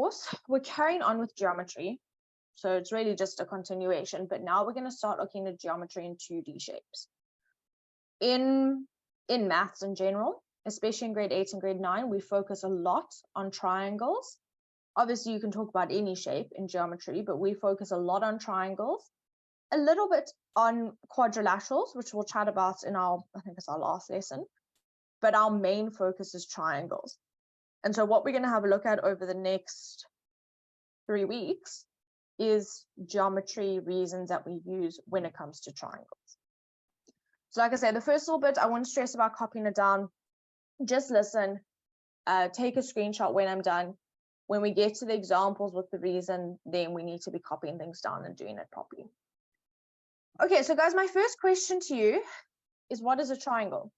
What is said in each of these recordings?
course, we're carrying on with geometry. So it's really just a continuation, but now we're going to start looking at geometry in 2D shapes. In maths in general, especially in grade 8 and grade 9, we focus a lot on triangles. Obviously, you can talk about any shape in geometry, but we focus a lot on triangles, a little bit on quadrilaterals, which we'll chat about in I think it's our last lesson, but our main focus is triangles. And so what we're going to have a look at over the next 3 weeks is geometry reasons that we use when it comes to triangles. So like I said, the first little bit, I won't stress about copying it down. Just listen, take a screenshot when I'm done. When we get to the examples with the reason, then we need to be copying things down and doing it properly. Okay, so guys, my first question to you is, what is a triangle?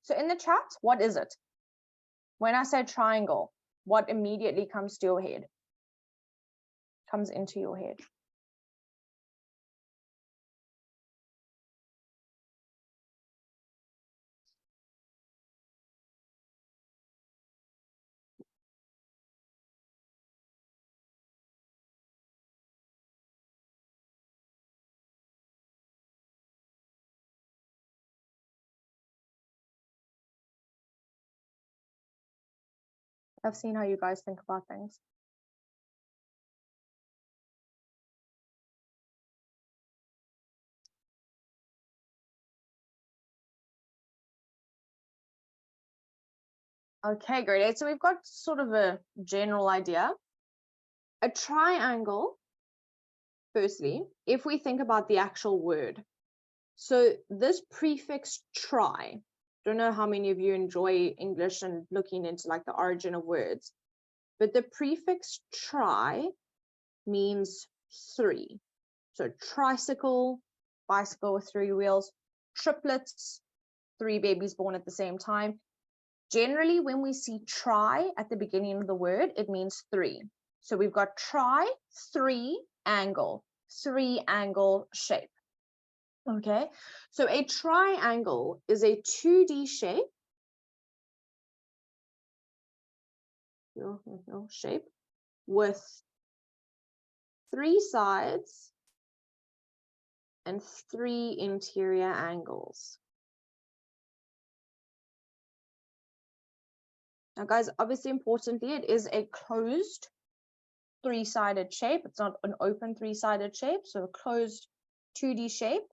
So in the chat, what is it? When I say triangle, what immediately comes to your head? Comes into your head? I've seen how you guys think about things. Okay, great. So we've got sort of a general idea. A triangle, firstly, if we think about the actual word. So this prefix tri, don't know how many of you enjoy English and looking into like the origin of words, but the prefix tri means 3. So tricycle, bicycle with 3 wheels, triplets, 3 babies born at the same time. Generally, when we see tri at the beginning of the word, it means 3. So we've got tri, 3, angle, 3-angle shape. Okay, so a triangle is a 2D shape, shape with 3 sides and 3 interior angles. Now, guys, obviously, importantly, it is a closed 3-sided shape. It's not an open 3-sided shape, so a closed 2D shape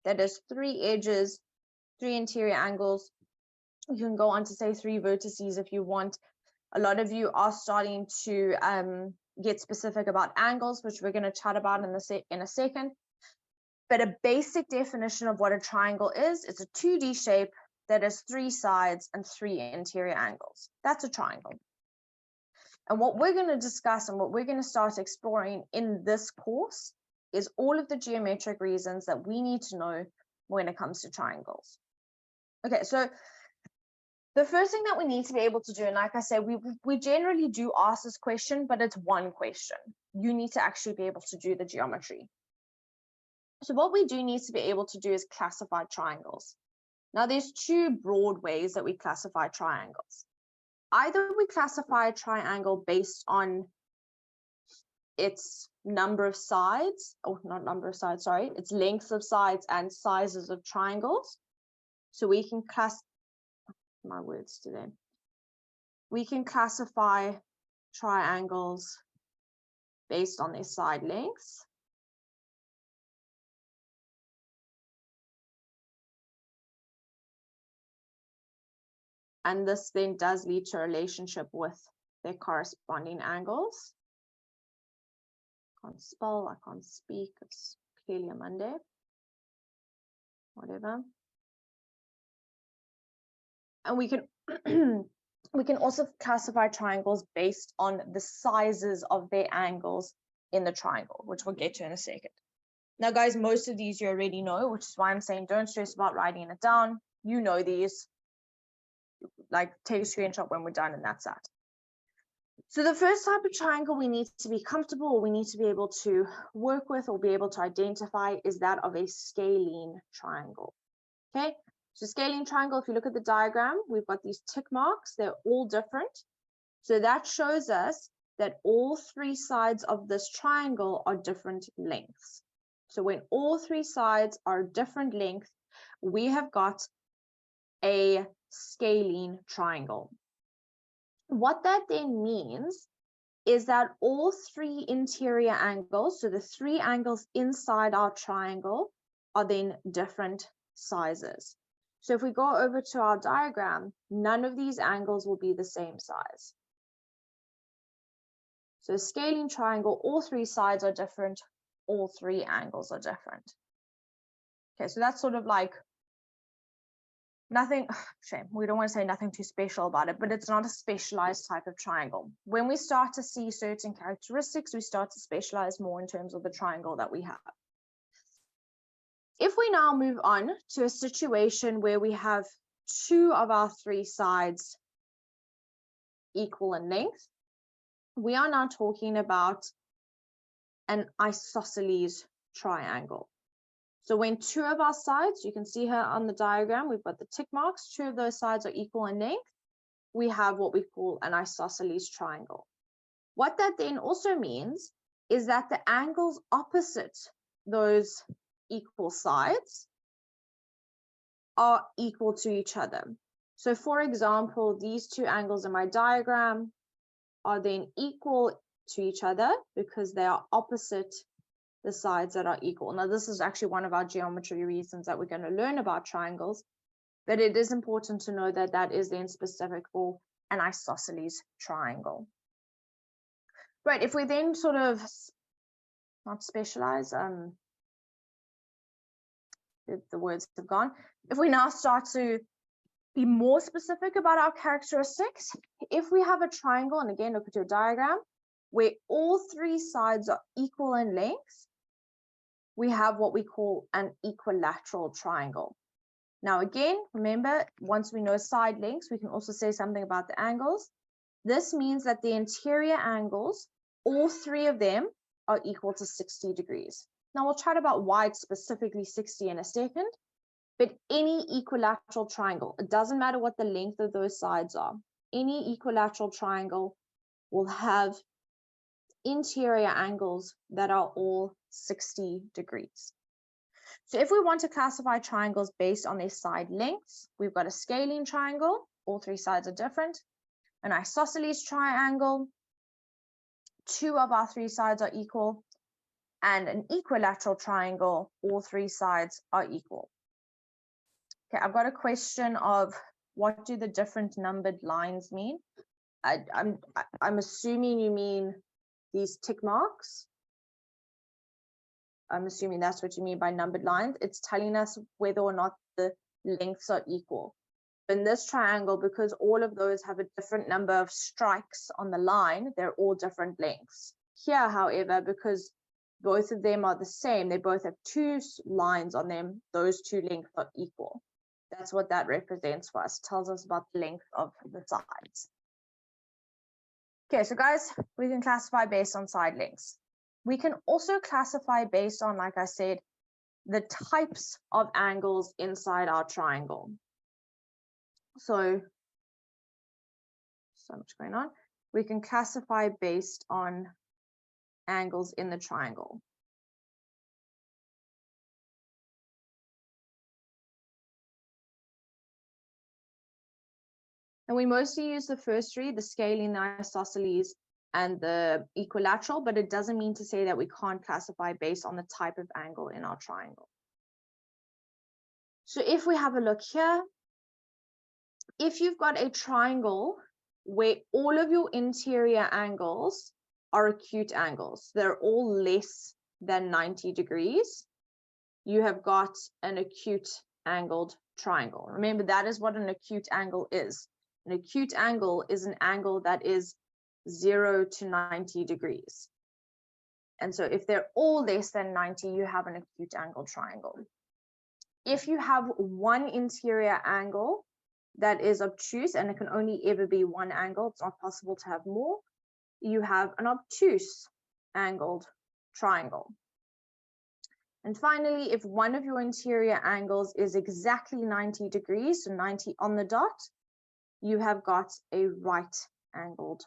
that has 3 edges, 3 interior angles. You can go on to say 3 vertices if you want. A lot of you are starting to get specific about angles, which we're going to chat about in a second. But a basic definition of what a triangle is, it's a 2D shape that has 3 sides and 3 interior angles. That's a triangle. And what we're going to discuss and what we're going to start exploring in this course is all of the geometric reasons that we need to know when it comes to triangles. Okay, so the first thing that we need to be able to do, and like I said, we generally do ask this question, but it's one question. You need to actually be able to do the geometry. So what we do need to be able to do is classify triangles. Now, there's 2 broad ways that we classify triangles. Either we classify a triangle based on its number of sides, or not number of sides, sorry, its lengths of sides and sizes of triangles. So we can my words today. We can classify triangles based on their side lengths. And this then does lead to a relationship with their corresponding angles. I can't spell, I can't speak, it's clearly a Monday. Whatever. And we can we can also classify triangles based on the sizes of their angles in the triangle, which we'll get to in a second. Now, guys, most of these you already know, which is why I'm saying don't stress about writing it down. You know these. Like, take a screenshot when we're done, and that's that. So the first type of triangle we need to be comfortable, or we need to be able to work with, or be able to identify, is that of a scalene triangle. Okay, so scalene triangle, if you look at the diagram, we've got these tick marks. They're all different. So that shows us that all three sides of this triangle are different lengths. So when all three sides are different length, we have got a scalene triangle. What that then means is that all three interior angles, so the three angles inside our triangle, are then different sizes. So if we go over to our diagram, none of these angles will be the same size. So a scalene triangle, all three sides are different, all three angles are different. Okay, so that's sort of like nothing, shame, we don't want to say nothing too special about it, but it's not a specialized type of triangle. When we start to see certain characteristics, we start to specialize more in terms of the triangle that we have. If we now move on to a situation where we have two of our three sides equal in length, we are now talking about an isosceles triangle. So when two of our sides, you can see here on the diagram, we've got the tick marks, two of those sides are equal in length, we have what we call an isosceles triangle. What that then also means is that the angles opposite those equal sides are equal to each other. So for example, these two angles in my diagram are then equal to each other because they are opposite the sides that are equal. Now, this is actually one of our geometry reasons that we're going to learn about triangles, but it is important to know that that is then specific for an isosceles triangle. Right, if we then sort of, not specialize, the words have gone. If we now start to be more specific about our characteristics, if we have a triangle, and again, look at your diagram, where all three sides are equal in length, we have what we call an equilateral triangle. Now again, remember, once we know side lengths, we can also say something about the angles. This means that the interior angles, all three of them, are equal to 60 degrees. Now we'll chat about why it's specifically 60 in a second, but any equilateral triangle, it doesn't matter what the length of those sides are, any equilateral triangle will have interior angles that are all 60 degrees. So if we want to classify triangles based on their side lengths, we've got a scalene triangle, all three sides are different, an isosceles triangle, two of our three sides are equal, and an equilateral triangle, all three sides are equal. Okay, I've got a question of what do the different numbered lines mean? I'm assuming you mean these tick marks. I'm assuming that's what you mean by numbered lines. It's telling us whether or not the lengths are equal. In this triangle, because all of those have a different number of strikes on the line, they're all different lengths. Here, however, because both of them are the same, they both have two lines on them, those two lengths are equal. That's what that represents for us. It tells us about the length of the sides. Okay, so guys, we can classify based on side lengths. We can also classify based on, like I said, the types of angles inside our triangle. So much going on. We can classify based on angles in the triangle. And we mostly use the first three, the scalene, the isosceles, and the equilateral, but it doesn't mean to say that we can't classify based on the type of angle in our triangle. So if we have a look here, if you've got a triangle where all of your interior angles are acute angles, they're all less than 90 degrees, you have got an acute angled triangle. Remember, that is what an acute angle is. An acute angle is an angle that is 0 to 90 degrees. And so if they're all less than 90, you have an acute angle triangle. If you have one interior angle that is obtuse, and it can only ever be one angle, it's not possible to have more, you have an obtuse angled triangle. And finally, if one of your interior angles is exactly 90 degrees, so 90 on the dot, you have got a right angled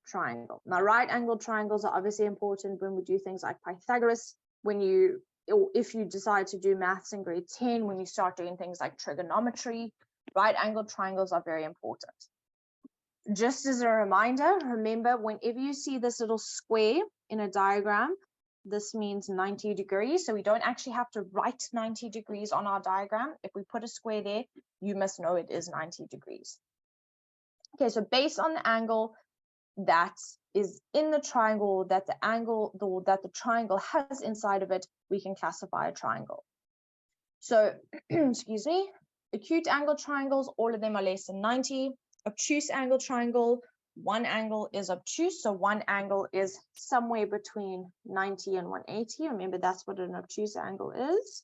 triangle. Now, right angled triangles are obviously important when we do things like Pythagoras, or if you decide to do maths in grade 10, when you start doing things like trigonometry, right angled triangles are very important. Just as a reminder, remember, whenever you see this little square in a diagram, this means 90 degrees. So we don't actually have to write 90 degrees on our diagram. If we put a square there, you must know it is 90 degrees. Okay, so based on the angle that is in the triangle, that the triangle has inside of it, we can classify a triangle. So, excuse me, acute angle triangles, all of them are less than 90. Obtuse angle triangle, one angle is obtuse, so one angle is somewhere between 90 and 180. Remember, that's what an obtuse angle is.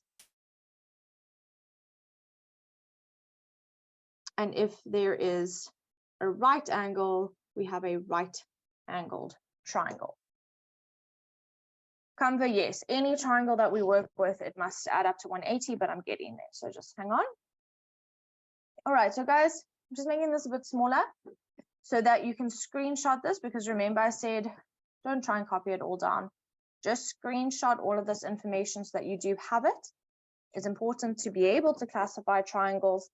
And if there is a right angle, we have a right angled triangle. Canva, yes, any triangle that we work with, it must add up to 180, but I'm getting there, so just hang on. All right, so guys, I'm just making this a bit smaller so that you can screenshot this, because remember I said, don't try and copy it all down. Just screenshot all of this information so that you do have it. It's important to be able to classify triangles,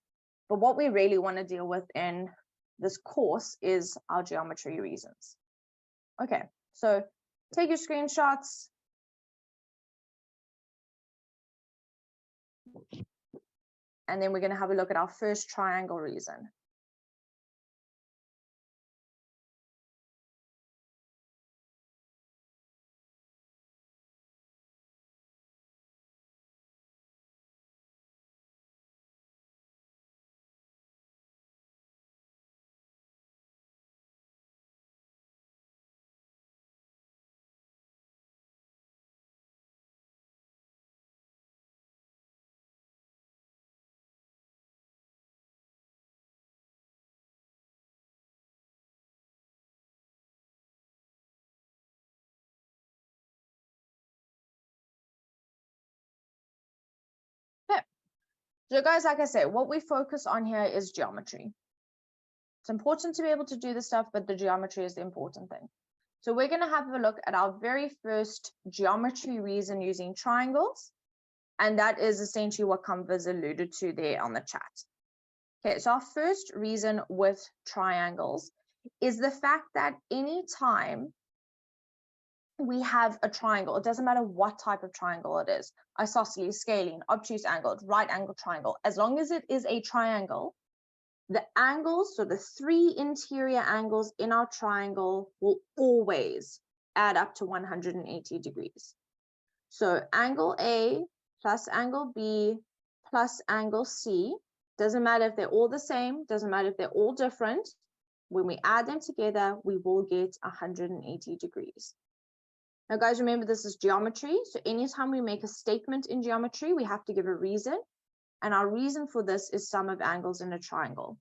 but what we really want to deal with in this course is our geometry reasons. Okay, so take your screenshots. And then we're going to have a look at our first triangle reason. Okay. So guys, like I said, what we focus on here is geometry. It's important to be able to do this stuff, but the geometry is the important thing. So we're going to have a look at our very first geometry reason using triangles. And that is essentially what Canva's alluded to there on the chat. Okay, so our first reason with triangles is the fact that anytime we have a triangle, it doesn't matter what type of triangle it is, isosceles, scalene, obtuse angled, right angle triangle, as long as it is a triangle, the angles, so the three interior angles in our triangle will always add up to 180 degrees. So angle A plus angle B plus angle C, doesn't matter if they're all the same, doesn't matter if they're all different. When we add them together, we will get 180 degrees. Now, guys, remember this is geometry. So anytime we make a statement in geometry, we have to give a reason. And our reason for this is sum of angles in a triangle.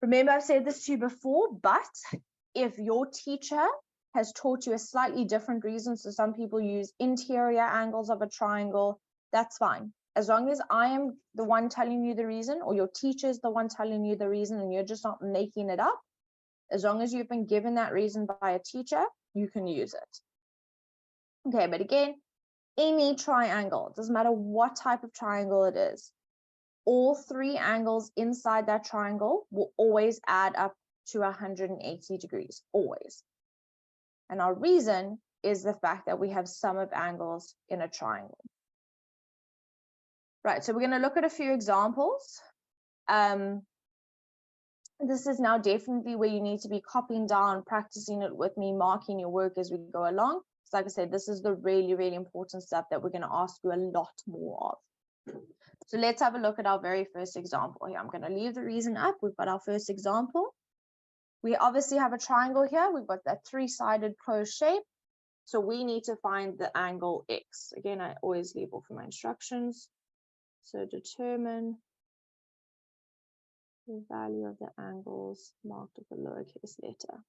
Remember, I've said this to you before, but if your teacher has taught you a slightly different reason, so some people use interior angles of a triangle, that's fine. As long as I am the one telling you the reason, or your teacher is the one telling you the reason, and you're just not making it up, as long as you've been given that reason by a teacher, you can use it. Okay, but again, any triangle, doesn't matter what type of triangle it is, all three angles inside that triangle will always add up to 180 degrees, always. And our reason is the fact that we have sum of angles in a triangle. Right, so we're going to look at a few examples. This is now definitely where you need to be copying down, practicing it with me, marking your work as we go along. So like I said, this is the really, really important stuff that we're going to ask you a lot more of. So let's have a look at our very first example here. I'm going to leave the reason up. We've got our first example. We obviously have a triangle here. We've got that three-sided closed shape. So we need to find the angle X. Again, I always leave off my instructions. So determine the value of the angles marked with a lowercase letter.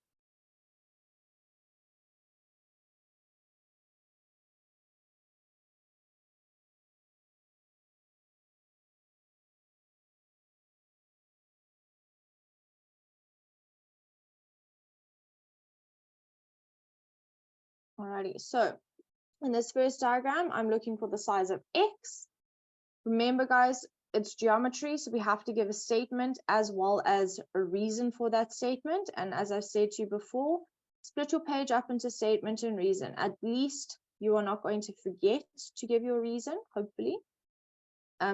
Alrighty, so in this first diagram, I'm looking for the size of x. Remember, guys, it's geometry, so we have to give a statement as well as a reason for that statement. And as I said to you before, split your page up into statement and reason. At least you are not going to forget to give your reason, hopefully.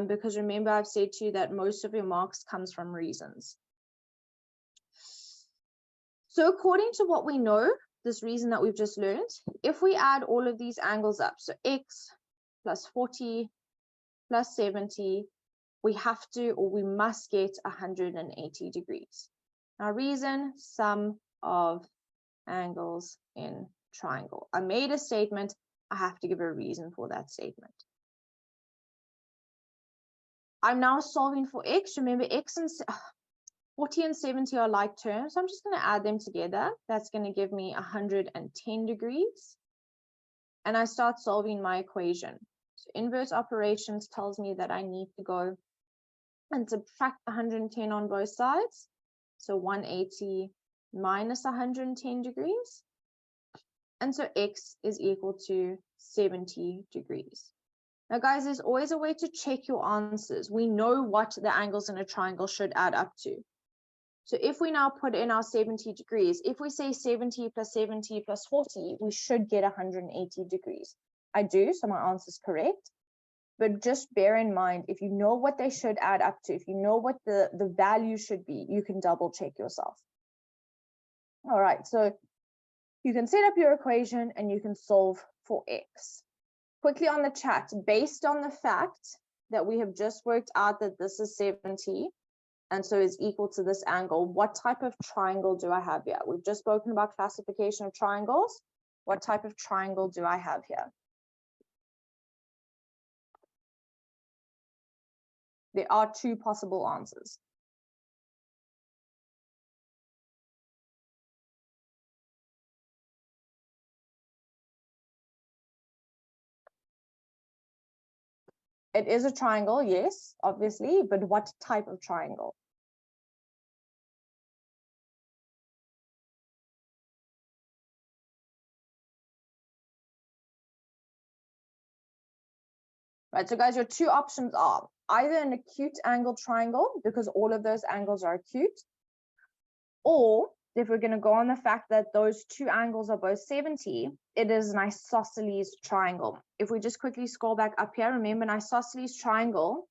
Because remember, I've said to you that most of your marks comes from reasons. So according to what we know, this reason that we've just learned, if we add all of these angles up, so x plus 40 plus 70, we have to, or we must get 180 degrees. Now reason, sum of angles in triangle. I made a statement, I have to give a reason for that statement. I'm now solving for x. Remember, x and 40 and 70 are like terms, so I'm just going to add them together. That's going to give me 110 degrees. And I start solving my equation. So inverse operations tells me that I need to go and subtract 110 on both sides. So 180 minus 110 degrees. And so x is equal to 70 degrees. Now, guys, there's always a way to check your answers. We know what the angles in a triangle should add up to. So if we now put in our 70 degrees, if we say 70 plus 70 plus 40, we should get 180 degrees. I do, so my answer is correct. But just bear in mind, if you know what they should add up to, if you know what the value should be, you can double check yourself. All right, so you can set up your equation and you can solve for x. Quickly on the chat, based on the fact that we have just worked out that this is 70 and so is equal to this angle, what type of triangle do I have here? We've just spoken about classification of triangles. What type of triangle do I have here? There are two possible answers. It is a triangle, yes, obviously, but what type of triangle? Right, so guys, your two options are either an acute angle triangle, because all of those angles are acute, or if we're going to go on the fact that those two angles are both 70, it is an isosceles triangle. If we just quickly scroll back up here, remember an isosceles triangle,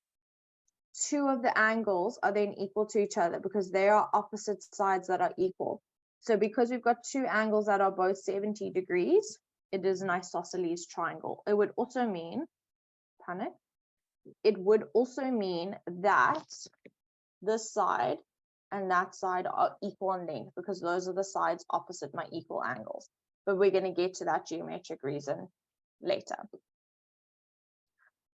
two of the angles are then equal to each other because they are opposite sides that are equal. So because we've got two angles that are both 70 degrees, it is an isosceles triangle. It would also mean, it would also mean that this side and that side are equal in length because those are the sides opposite my equal angles. But we're going to get to that geometric reason later.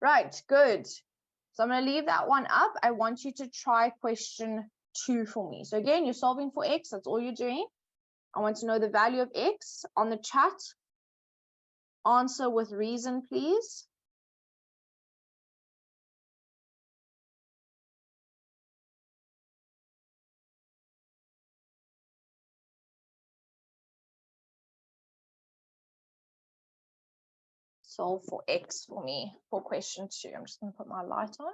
Right, good. So I'm going to leave that one up. I want you to try question 2 for me. So again, you're solving for x. That's all you're doing. I want to know the value of x on the chat. Answer with reason, please. Solve for x for me for question 2. I'm just going to put my light on.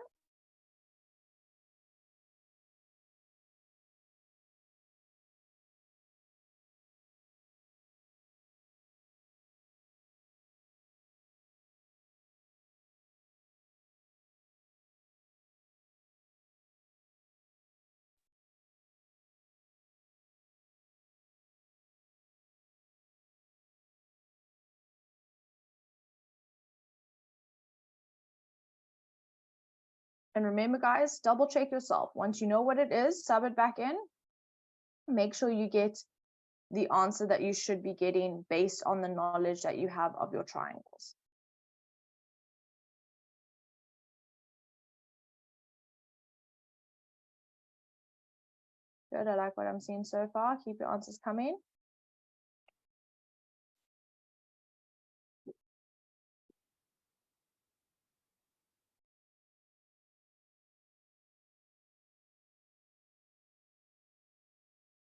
And remember, guys, double check yourself. Once you know what it is, sub it back in. Make sure you get the answer that you should be getting based on the knowledge that you have of your triangles. Good, I like what I'm seeing so far. Keep your answers coming.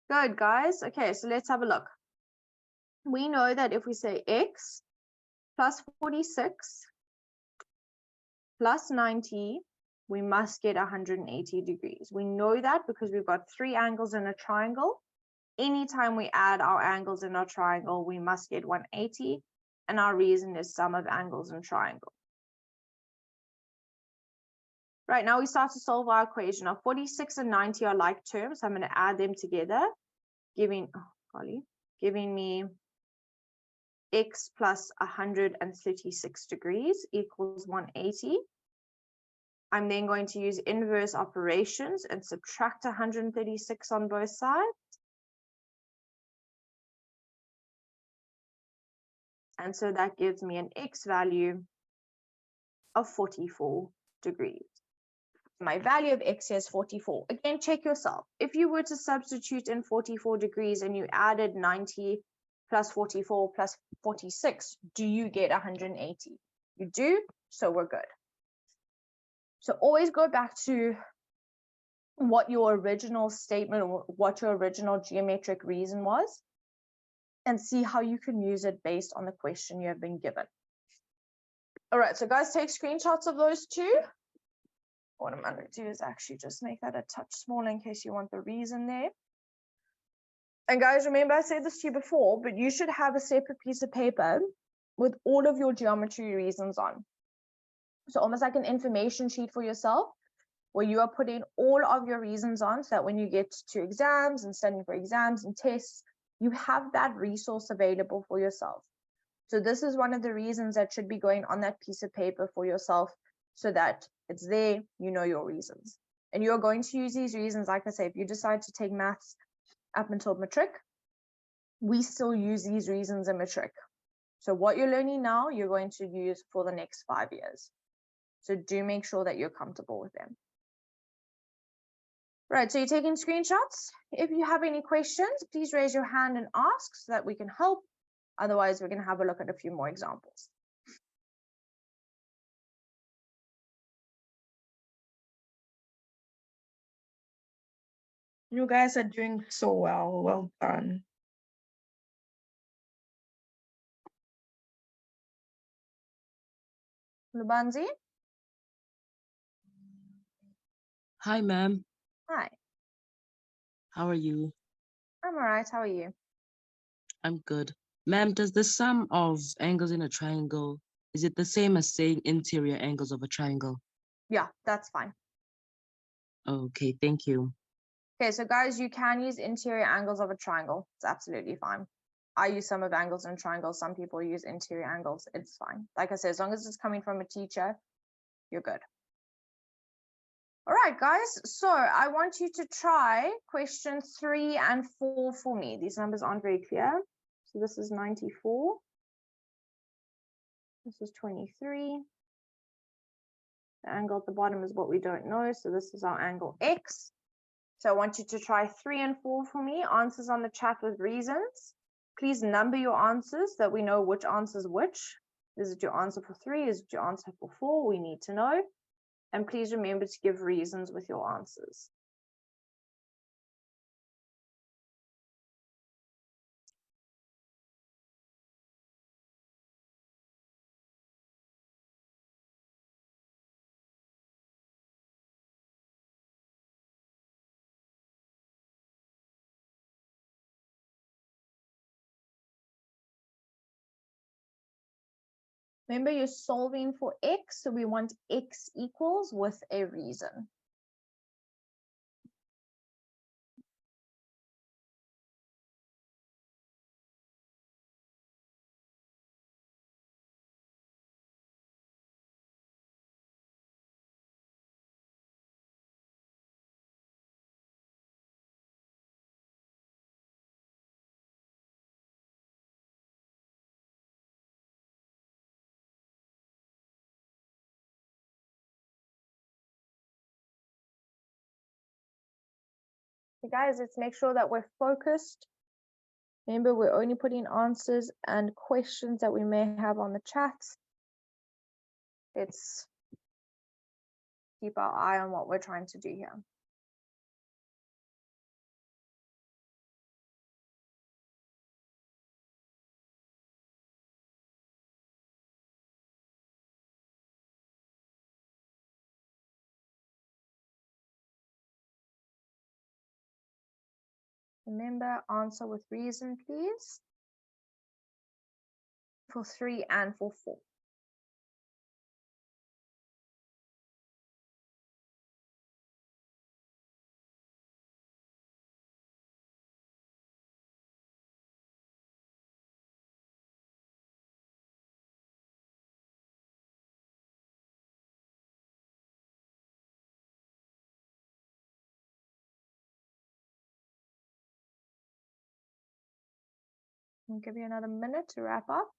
Good, guys. Okay, so let's have a look. we know that if we say x plus 46 plus 90, we must get 180 degrees. We know that because we've got 3 angles in a triangle. Anytime we add our angles in our triangle, we must get 180, and our reason is sum of angles in triangle. Right, now we start to solve our equation. Now 46 and 90 are like terms, so I'm going to add them together, giving me x plus 136 degrees equals 180. I'm then going to use inverse operations and subtract 136 on both sides. And so that gives me an x value of 44 degrees. My value of x is 44. Again, check yourself. If you were to substitute in 44 degrees and you added 90 plus 44 plus 46, do you get 180? You do, so we're good. So always go back to what your original statement or what your original geometric reason was and see how you can use it based on the question you have been given. All right, so guys, take screenshots of those two. What I'm going to do is actually just make that a touch smaller in case you want the reason there. And guys, remember I said this to you before, but you should have a separate piece of paper with all of your geometry reasons on. So almost like an information sheet for yourself, where you are putting all of your reasons on, so that when you get to exams and studying for exams and tests, you have that resource available for yourself. So this is one of the reasons that should be going on that piece of paper for yourself, so that it's there, you know your reasons. And you're going to use these reasons, like I say, if you decide to take maths up until matric, we still use these reasons in matric. So what you're learning now, you're going to use for the next 5 years. So do make sure that you're comfortable with them. Right, so you're taking screenshots. If you have any questions, please raise your hand and ask so that we can help. Otherwise, we're going to have a look at a few more examples. You guys are doing so well. Well done. Lubanzi? Hi, ma'am. Hi. How are you? I'm all right. How are you? I'm good. Ma'am, does the sum of angles in a triangle, is it the same as saying interior angles of a triangle? Yeah, that's fine. Okay, thank you. Okay, so guys, you can use interior angles of a triangle. It's absolutely fine. I use sum of angles in a triangle. Some people use interior angles. It's fine. Like I said, as long as it's coming from a teacher, you're good. All right, guys. So I want you to try question 3 and 4 for me. These numbers aren't very clear. So this is 94. This is 23. The angle at the bottom is what we don't know. So this is our angle X. So I want you to try 3 and 4 for me. Answers on the chat with reasons. Please number your answers so that we know which answer is which. Is it your answer for 3? Is it your answer for 4? We need to know. And please remember to give reasons with your answers. Remember, you're solving for x, so we want x equals with a reason. So guys, let's make sure that we're focused. Remember, we're only putting answers and questions that we may have on the chat. Let's keep our eye on what we're trying to do here. Remember, answer with reason, please. For 3 and for 4. I'll give you another minute to wrap up.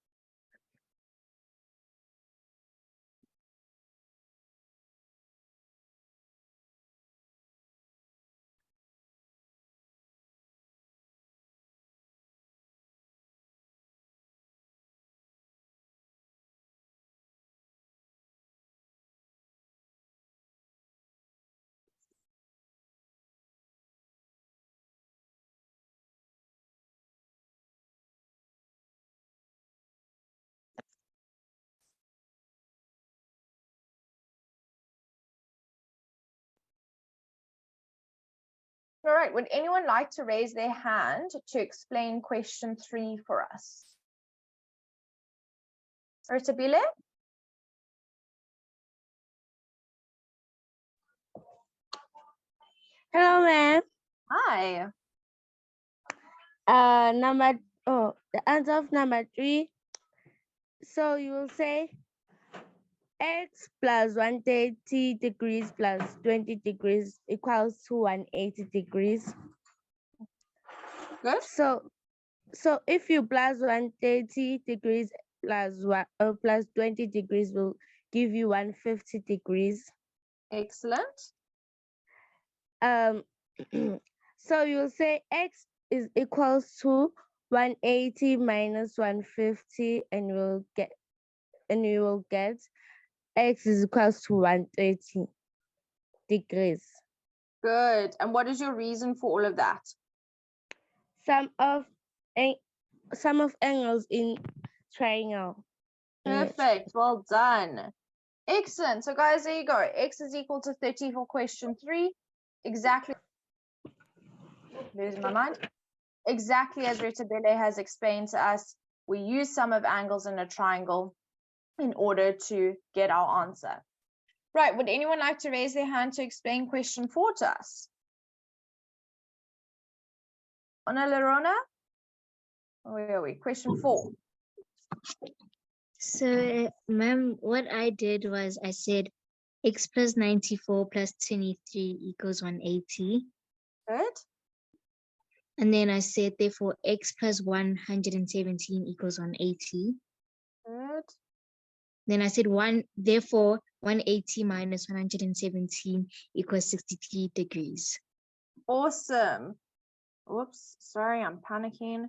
All right, would anyone like to raise their hand to explain question 3 for us? Watobe? Hello, ma'am. Hi. The answer of number 3. So you will say x plus 130 degrees plus 20 degrees equals to 180 degrees. Good. So if you plus 130 degrees plus 20 degrees will give you 150 degrees. Excellent. So you'll say x is equals to 180 minus 150, and you will get x is equals to 130 degrees. Good. And what is your reason for all of that? Sum of angles in triangle. Perfect. Well done. Excellent. So guys, there you go. X is equal to 30 for question 3. Exactly. Losing my mind. Exactly as Watobe has explained to us, we use sum of angles in a triangle in order to get our answer. Right. Would anyone like to raise their hand to explain question 4 to us? Ona Lerona? Where are we? Question 4. So, ma'am, what I did was I said x plus 94 plus 23 equals 180. Good. And then I said, therefore, x plus 117 equals 180. Good. Then I said, therefore, 180 minus 117 equals 63 degrees. Awesome. Whoops. Sorry, I'm panicking.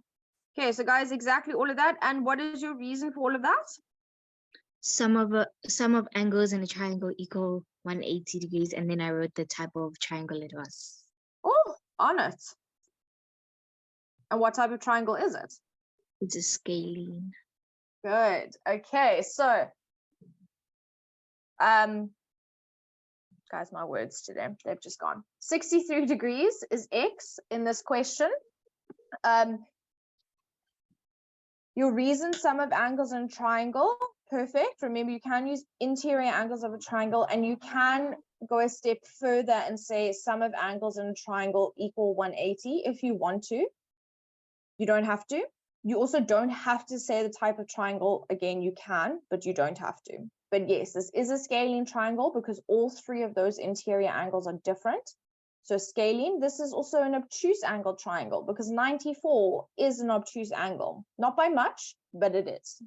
Okay, so guys, exactly all of that. And what is your reason for all of that? Sum of angles in a triangle equal 180 degrees. And then I wrote the type of triangle it was. Oh, on it. And what type of triangle is it? It's a scalene. Good. Okay, so guys, my words today, they've just gone. 63 degrees is x in this question. Your reason, sum of angles in a triangle, perfect. Remember, you can use interior angles of a triangle, and you can go a step further and say sum of angles in a triangle equal 180 if you want to. You don't have to. You also don't have to say the type of triangle. Again, you can, but you don't have to. But yes, this is a scalene triangle because all 3 of those interior angles are different. So scalene, this is also an obtuse angle triangle because 94 is an obtuse angle. Not by much, but it is.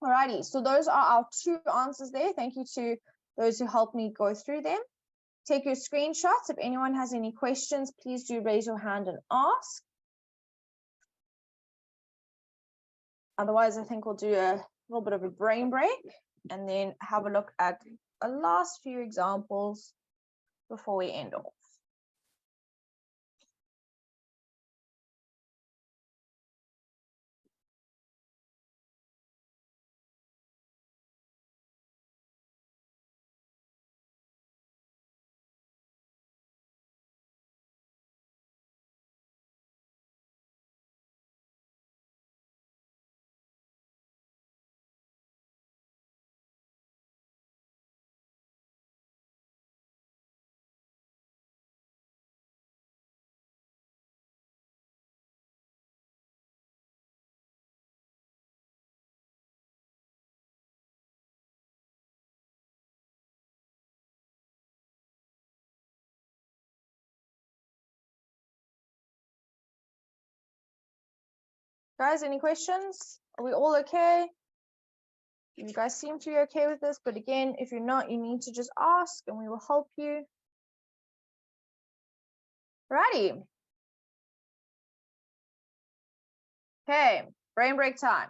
Alrighty, so those are our 2 answers there. Thank you to those who helped me go through them. Take your screenshots. If anyone has any questions, please do raise your hand and ask. Otherwise, I think we'll do a little bit of a brain break and then have a look at the last few examples before we end off. Guys, any questions? Are we all okay? You guys seem to be okay with this, but again, if you're not, you need to just ask and we will help you. Righty. Okay, brain break time.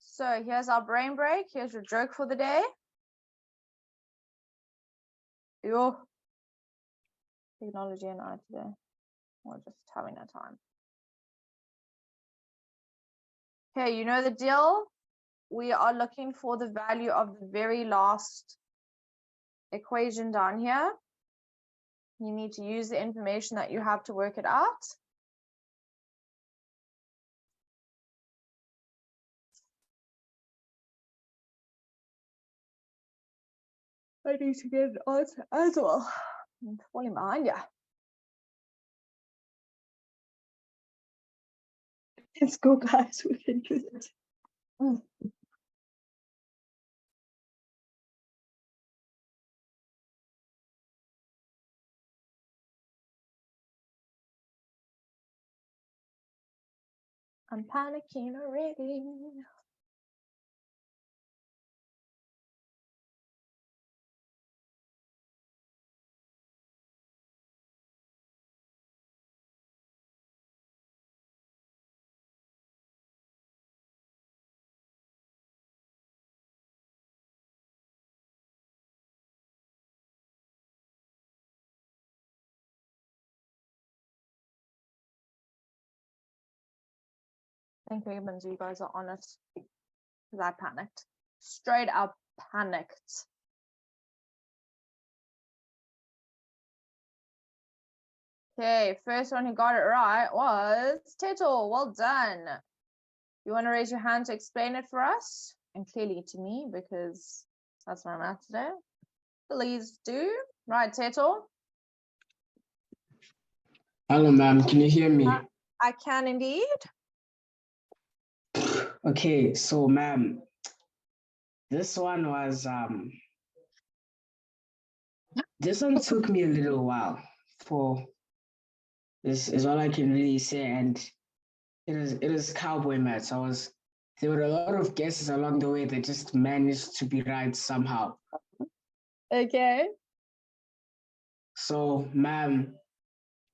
So here's our brain break. Here's your joke for the day. Yo. Technology and I today. We're just having a time. Okay, you know the deal. We are looking for the value of the very last equation down here. You need to use the information that you have to work it out. I need to get an answer as well. I'm falling behind you. Let's go, guys. We can do this. I'm panicking already. Thank you, Evans. You guys are honest. Because I panicked. Straight up panicked. Okay, first one who got it right was Teto. Well done. You want to raise your hand to explain it for us? And clearly to me, because that's my math today. Please do. Right, Teto. Hello, ma'am. Can you hear me? I can indeed. Okay, so ma'am, this one was this one took me a little while for this is all I can really say, and it is cowboy maths. There were a lot of guesses along the way that just managed to be right somehow. Okay. So ma'am,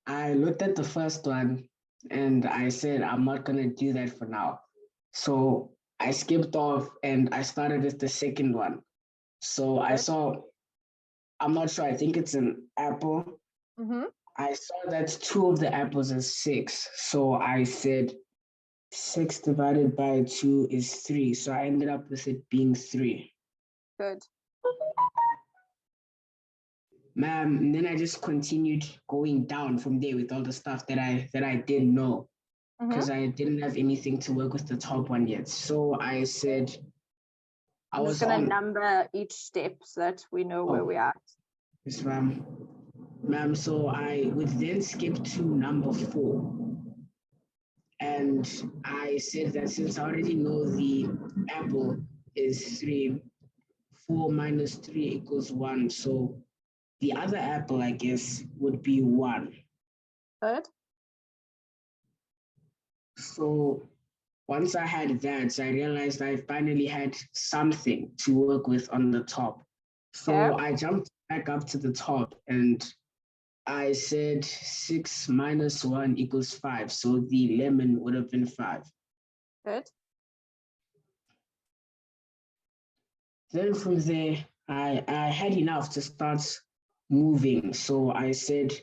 I looked at the first one and I said I'm not gonna do that for now. So I skipped off and I started with the second one. So I saw, I'm not sure, I think it's an apple. Mm-hmm. I saw that two of the apples is 6. So I said 6 divided by 2 is 3. So I ended up with it being 3. Good. Ma'am, and then I just continued going down from there with all the stuff that I didn't know, because I didn't have anything to work with the top one yet. So I said, I'm just going to number each step so that we know where we're at. Yes, ma'am. Ma'am, so I would then skip to number 4. And I said that since I already know the apple is 3, 4 minus 3 equals 1. So the other apple, I guess, would be 1. Good. So once I had that, I realized I finally had something to work with on the top. So I jumped back up to the top and I said 6 minus 1 equals 5. So the lemon would have been 5. Good. Then from there, I had enough to start moving. So I said,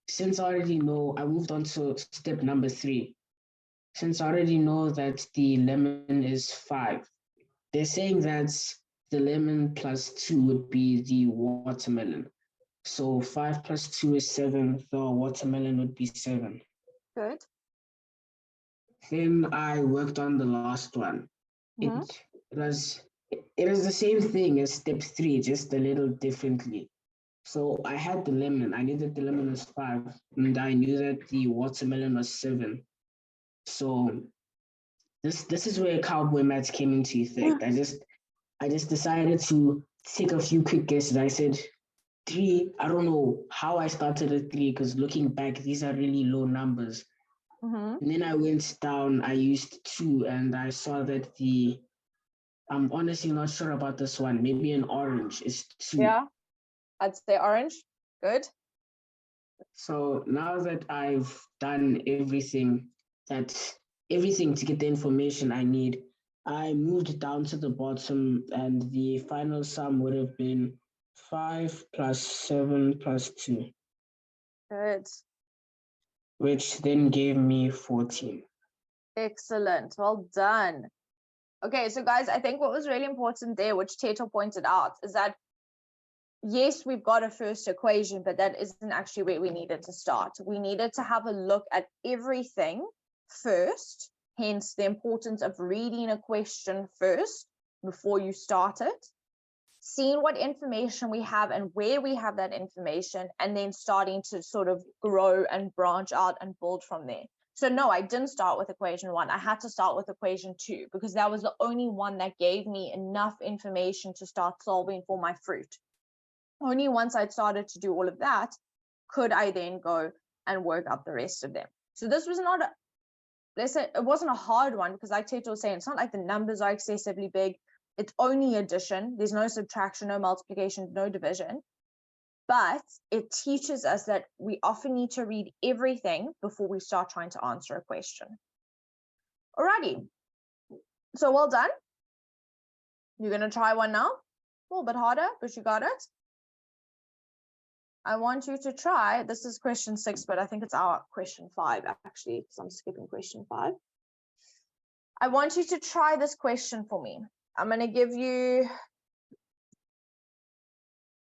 since I already know, I moved on to step number 3. Since I already know that the lemon is 5, they're saying that the lemon plus 2 would be the watermelon. So 5 plus 2 is 7. The watermelon would be 7. Good. Then I worked on the last one. It is the same thing as step 3, just a little differently. So I had the lemon. I knew that the lemon was 5, and I knew that the watermelon was 7. So this is where cowboy maths came into effect. I just decided to take a few quick guesses. I said 3. I don't know how I started at 3, because looking back, these are really low numbers. Mhm. And then I went down, I used 2, and I saw that I'm honestly not sure about this one. Maybe an orange is 2. Yeah, I'd say orange. Good. So now that I've done everything to get the information I need, I moved down to the bottom, and the final sum would have been 5 plus 7 plus 2, Good. which then gave me 14. Excellent. Well done. Okay, so guys, I think what was really important there, which Teto pointed out, is that yes, we've got a first equation, but that isn't actually where we needed to start. We needed to have a look at everything first, hence the importance of reading a question first before you start it, seeing what information we have and where we have that information, and then starting to sort of grow and branch out and build from there. So no, I didn't start with equation 1. I had to start with equation 2 because that was the only one that gave me enough information to start solving for my fruit. Only once I'd started to do all of that could I then go and work up the rest of them. So this was not, let's say, it wasn't a hard one because like Teto was saying, it's not like the numbers are excessively big. It's only addition. There's no subtraction, no multiplication, no division. But it teaches us that we often need to read everything before we start trying to answer a question. Alrighty. So well done. You're going to try one now. A little bit harder, but you got it. I want you to try, this is question 6, but I think it's our question 5 actually, because I'm skipping question 5. I want you to try this question for me. I'm going to give you,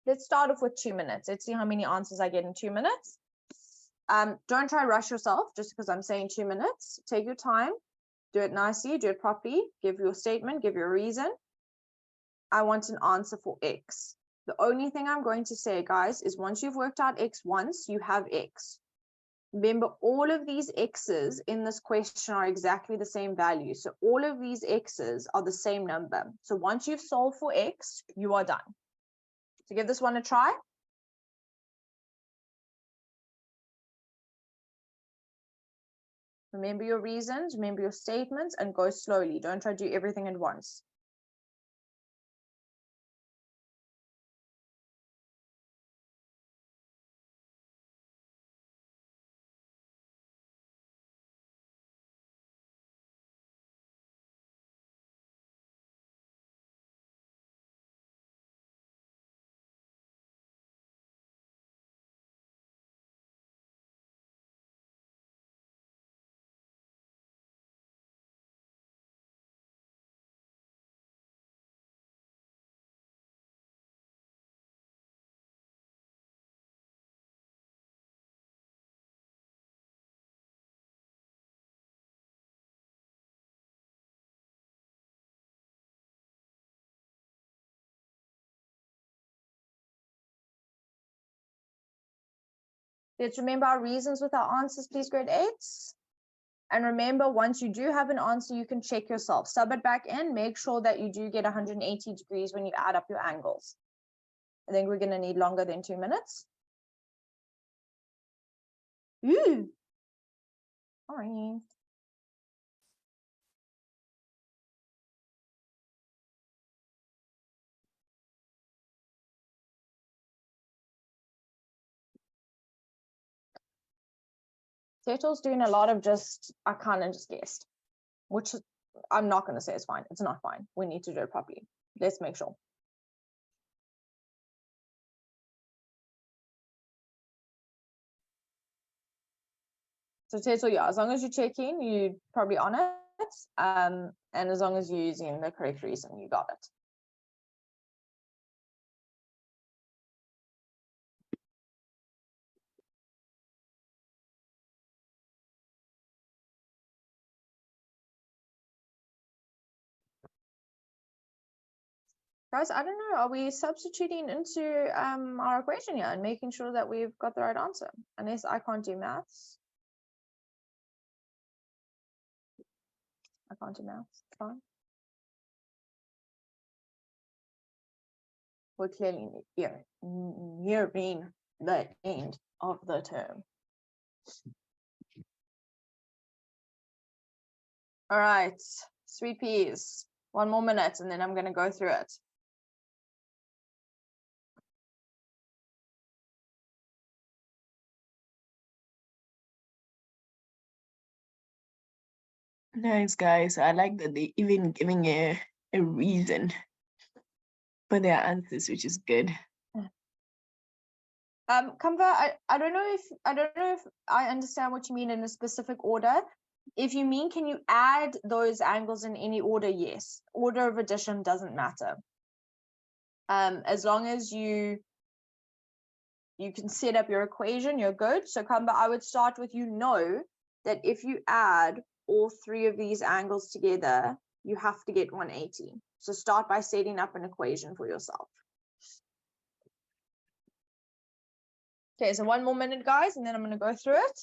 let's start off with 2 minutes. Let's see how many answers I get in 2 minutes. Don't try rush yourself just because I'm saying 2 minutes. Take your time, do it nicely, do it properly, give your statement, give your reason. I want an answer for X. The only thing I'm going to say, guys, is once you've worked out X once, you have X. Remember, all of these X's in this question are exactly the same value. So all of these X's are the same number. So once you've solved for X, you are done. So give this one a try. Remember your reasons, remember your statements, and go slowly. Don't try to do everything at once. Let's remember our reasons with our answers, please, grade 8s. And remember, once you do have an answer, you can check yourself. Sub it back in. Make sure that you do get 180 degrees when you add up your angles. I think we're going to need longer than 2 minutes. Ooh. All right. Teto's doing a lot of just, I kind of just guessed, which I'm not going to say is fine. It's not fine. We need to do it properly. Let's make sure. So Teto, yeah, as long as you're checking, you're probably on it. And as long as you're using the correct reason, you got it. Guys, I don't know, are we substituting into our equation here and making sure that we've got the right answer? Unless I can't do maths. I can't do maths, it's fine. We're clearly nearing the end of the term. All right, sweet peas. 1 more minute and then I'm going to go through it. Nice, guys. I like that they even giving a reason for their answers, which is good. Kamva, I don't know if I understand what you mean in a specific order. If you mean, can you add those angles in any order? Yes. Order of addition doesn't matter. As long as you can set up your equation, you're good. So Kamva, I would start with, that if you add all 3 of these angles together, you have to get 180. So start by setting up an equation for yourself. Okay, so 1 more minute, guys, and then I'm going to go through it.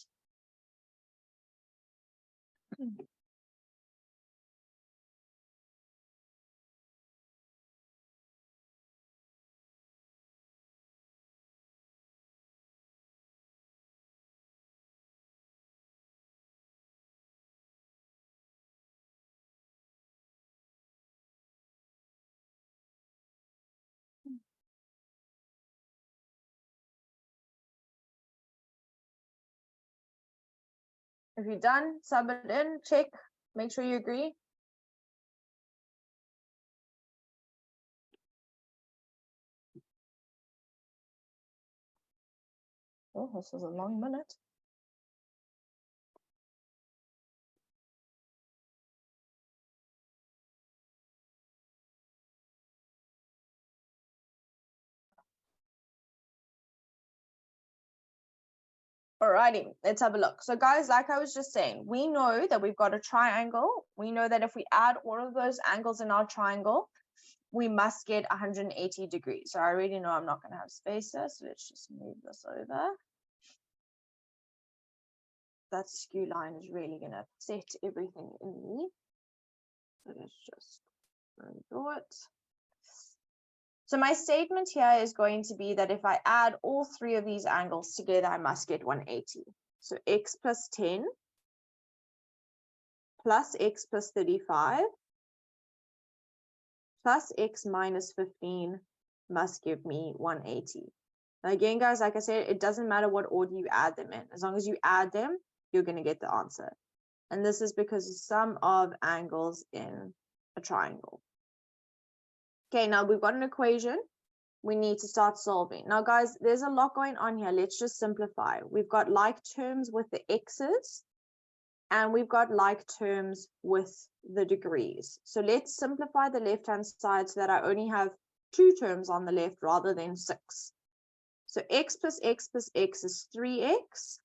If you're done, sub it in, check, make sure you agree. Oh, this is a long minute. Alrighty, let's have a look. So guys, like I was just saying, we know that we've got a triangle. We know that if we add all of those angles in our triangle, we must get 180 degrees. So I already know I'm not going to have space there. So let's just move this over. That skew line is really going to upset everything in me. So let's just undo it. So my statement here is going to be that if I add all 3 of these angles together, I must get 180. So x plus 10 plus x plus 35 plus x minus 15 must give me 180. Now again, guys, like I said, it doesn't matter what order you add them in. As long as you add them, you're going to get the answer. And this is because of sum of angles in a triangle. Okay, now we've got an equation. We need to start solving. Now, guys, there's a lot going on here. Let's just simplify. We've got like terms with the x's, and we've got like terms with the degrees. So let's simplify the left-hand side so that I only have 2 terms on the left rather than 6. So x plus x plus x is 3x.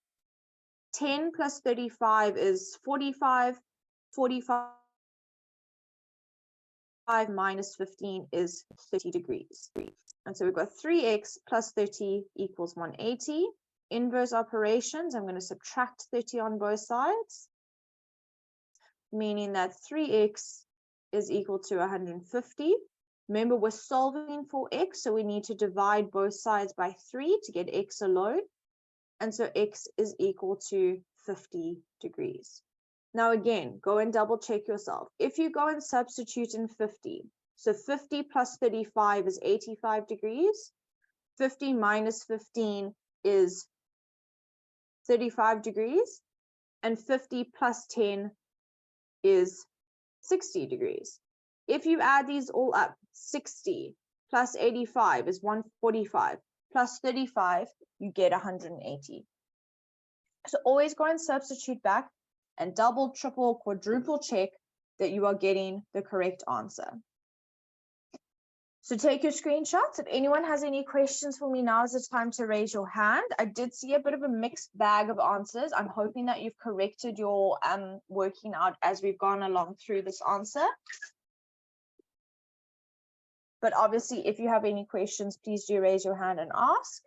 10 plus 35 is 45. 45 minus 15 is 30 degrees. And so we've got 3x plus 30 equals 180. Inverse operations, I'm going to subtract 30 on both sides, meaning that 3x is equal to 150. Remember, we're solving for x, so we need to divide both sides by 3 to get x alone. And so x is equal to 50 degrees. Now again, go and double check yourself. If you go and substitute in 50, so 50 plus 35 is 85 degrees. 50 minus 15 is 35 degrees. And 50 plus 10 is 60 degrees. If you add these all up, 60 plus 85 is 145. Plus 35, you get 180. So always go and substitute back and double, triple, quadruple check that you are getting the correct answer. So take your screenshots. If anyone has any questions for me, now is the time to raise your hand. I did see a bit of a mixed bag of answers. I'm hoping that you've corrected your working out as we've gone along through this answer. But obviously, if you have any questions, please do raise your hand and ask.